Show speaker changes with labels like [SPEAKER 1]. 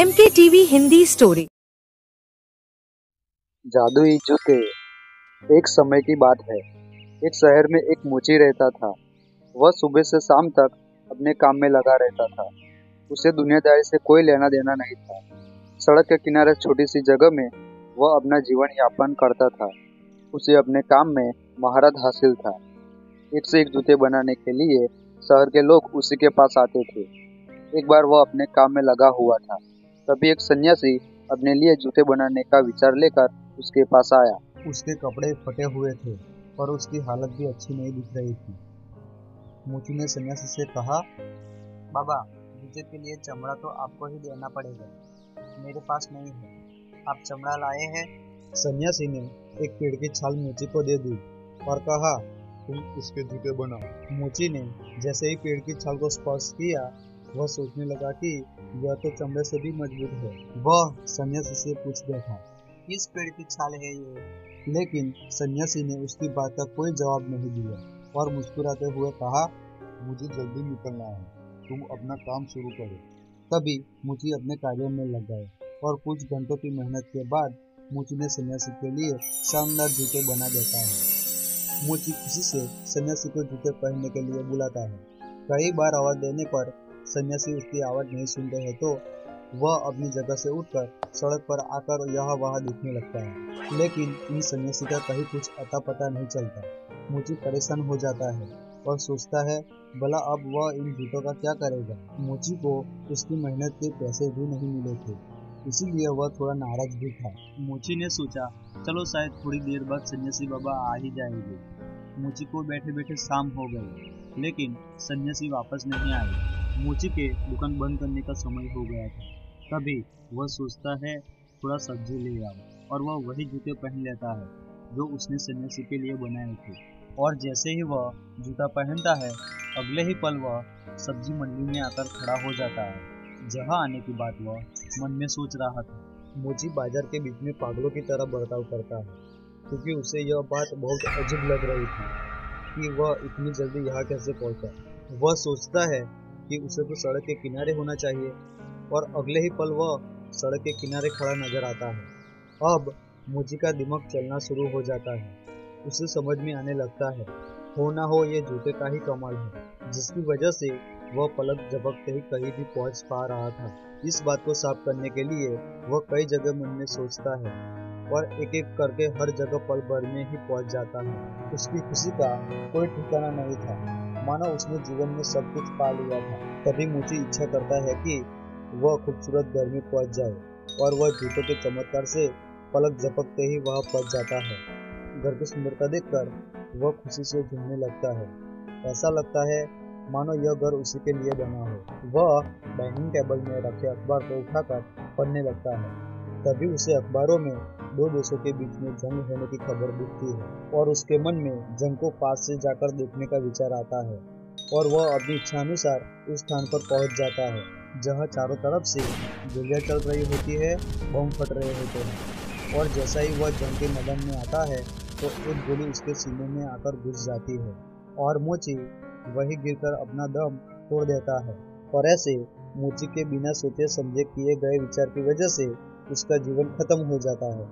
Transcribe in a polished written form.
[SPEAKER 1] MK TV Hindi story.
[SPEAKER 2] जादुई जूते। एक समय की बात है। एक शहर में एक मोची रहता था। वह सुबह से शाम तक अपने काम में लगा रहता था। उसे दुनियादारी से कोई लेना देना नहीं था। सड़क के किनारे छोटी सी जगह में वह अपना जीवन यापन करता था। उसे अपने काम में महारत हासिल था। एक से एक जूते बनाने के लिए शहर के लोग उसी के पास आते थे। एक बार वह अपने काम में लगा हुआ था, तभी एक सन्यासी अपने लिए जूते बनाने का विचार लेकर उसके पास आया।
[SPEAKER 3] उसके कपड़े फटे हुए थे और उसकी हालत भी अच्छी नहीं दिख रही थी। मोची ने सन्यासी से कहा,
[SPEAKER 4] बाबा, जूते के लिए चमड़ा तो आपको ही देना पड़ेगा, मेरे पास नहीं है। आप चमड़ा लाए हैं?
[SPEAKER 3] सन्यासी ने एक पेड़ की छाल मोची को दे दी और कहा, तुम इसके जूते बनाओ। मोची ने जैसे ही पेड़ की छाल को स्पर्श किया, वह सोचने लगा कि यह तो चमड़े से भी मजबूत है। वह सन्यासी से पूछ बैठा,
[SPEAKER 4] किस पेड़ की छाल है ये?
[SPEAKER 3] लेकिन सन्यासी ने उसकी बात का कोई जवाब नहीं दिया और मुस्कुराते हुए कहा, मुझे जल्दी निकलना है, तुम अपना काम शुरू करो। तभी मोची अपने कार्य में लग गए और कुछ घंटों की मेहनत के बाद मोची ने सन्यासी के लिए शानदार जूते बना देता है। मोची खुशी से सन्यासी को जूते पहनने के लिए बुलाता है। कई बार आवाज देने पर सन्यासी उसकी आवाज नहीं सुनते हैं तो वह अपनी जगह से उठकर सड़क पर आकर यहाँ वहाँ दिखने लगता है, लेकिन इन सन्यासी का कहीं कुछ अता पता नहीं चलता। मोची परेशान हो जाता है और सोचता है, भला अब वह इन जूतों का क्या करेगा। मोची को उसकी मेहनत के पैसे भी नहीं मिले थे, इसीलिए वह थोड़ा नाराज भी था।
[SPEAKER 4] मोची ने सोचा, चलो शायद थोड़ी देर बाद सन्यासी बाबा आ ही जाएंगे। मोची को बैठे बैठे शाम हो गई, लेकिन सन्यासी वापस नहीं आए। मोची के दुकान बंद करने का समय हो गया था। तभी वह सोचता है, थोड़ा सब्जी ले आओ, और वह वही जूते पहन लेता है जो उसने सन्यासी के लिए बनाए थे। और जैसे ही वह जूता पहनता है, अगले ही पल वह सब्जी मंडी में आकर खड़ा हो जाता है, जहां आने की बात वह मन में सोच रहा था।
[SPEAKER 3] मोची बाजार के बीच में पागलों की तरह बर्ताव करता है, क्योंकि उसे यह बात बहुत अजीब लग रही थी कि वह इतनी जल्दी यहाँ कैसे पहुंचा। वह सोचता है कि उसे तो सड़क के किनारे होना चाहिए, और अगले ही पल वह सड़क के किनारे खड़ा नजर आता है। अब मोची का दिमाग चलना शुरू हो जाता है। उसे समझ में आने लगता है, हो ना हो ये जूते का ही कमाल है, जिसकी वजह से वह पलक झपकते ही कहीं भी पहुंच पा रहा था। इस बात को साफ करने के लिए वह कई जगह मन में सोचता है और एक एक करके हर जगह पल भर में ही पहुंच जाता है। उसकी खुशी का कोई ठिकाना नहीं था, मानो उसने जीवन में सब कुछ पा लिया था। तभी मोची इच्छा करता है कि वह खूबसूरत घर में पहुंच जाए, और वह जूतों के चमत्कार से पलक झपकते ही वहां पहुंच जाता है। घर की सुंदरता देखकर वह खुशी से झूमने लगता है। ऐसा लगता है मानो यह घर उसी के लिए बना हो। वह डाइनिंग टेबल में रखे अखबार को उठाकर पढ़ने लगता है। तभी उसे अखबारों में दो देशों के बीच में जंग होने की खबर दिखती है, और उसके मन में जंग को पास से जाकर देखने का विचार आता है, और वह अपनी इच्छा अनुसार उस स्थान पर पहुंच जाता है जहां चारों तरफ से गोलियां चल रही होती है, बम फट रहे होते हैं। और जैसा ही वह जंग के मैदान में आता है तो एक गोली उसके सीने में आकर घुस जाती है, और मोची वही गिरकर अपना दम तोड़ देता है। और ऐसे मोची के बिना सोचे समझे किए गए विचार की वजह से उसका जीवन खत्म हो जाता है।